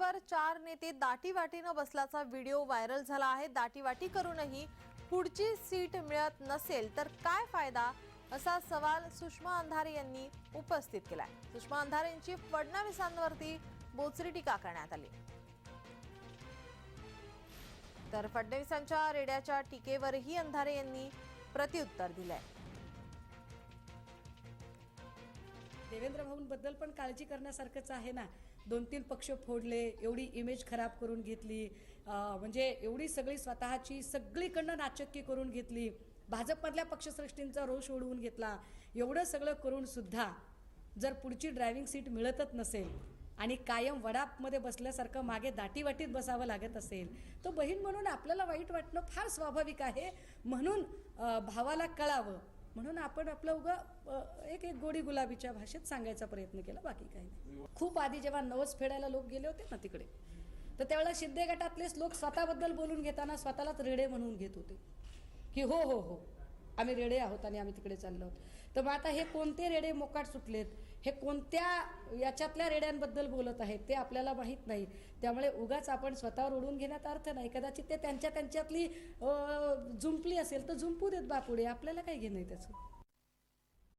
सीटवर 4 नेते दाटीवाटीनं बसल्याचा video viral झाला आहे। दाटीवाटी करूनही पुढची सीट मिळत नसेल तर काय फायदा, असा सवाल सुषमा अंधारे यांनी उपस्थित केलाय। सुषमा अंधारे यांची फडणवीसांवरती बोचरी टीका करण्यात आली। तर फडणवीसांच्या रेड्याच्या टीकेवरही अंधारे यांनी प्रत्युत्तर दिलंय। देवेंद्र भाऊंबद्दल पण काळजी करण्यासारखंच आहे ना। 2-3 पक्ष फोडले, एवढी इमेज खराब करून घेतली, म्हणजे एवढी सगळी स्वतःची सगळीकडनं नाचक्की करून घेतली, भाजपमधल्या पक्षश्रेष्ठींचा रोष ओढवून घेतला। एवढं सगळं करून सुद्धा जर पुढची ड्रायव्हिंग सीट मिळतच नसेल आणि कायम वडापमध्ये बसल्यासारखं मागे दाटीवाटीत बसावं लागत असेल, तर बहीण म्हणून आपल्याला वाईट वाटणं फार स्वाभाविक आहे। म्हणून भावाला कळावं म्हणून आपण आपलं उगा एक गोडी गुलाबीच्या भाषेत सांगायचा प्रयत्न केला, बाकी काही नाही। खूप आधी जेव्हा नवस फेडायला लोक गेले होते ना तिकडे, तर त्यावेळेला शिंदे गटातलेच लोक स्वतःबद्दल बोलून घेताना स्वतःलाच रेडे म्हणून घेत होते की हो हो हो आम्ही रेडे आहोत आणि आम्ही तिकडे चाललो आहोत। तर मग आता हे कोणते रेडे मोकाट सुटलेत, हे कोणत्या याच्यातल्या रेड्यांबद्दल बोलत आहेत ते आपल्याला माहीत नाही। त्यामुळे उगाच आपण स्वतःवर ओढून घेण्यात अर्थ नाही। कदाचित ते त्यांच्यातली जुंपली असेल तर जुंपू देत बापुढे, आपल्याला काय घेणं आहे त्याचं।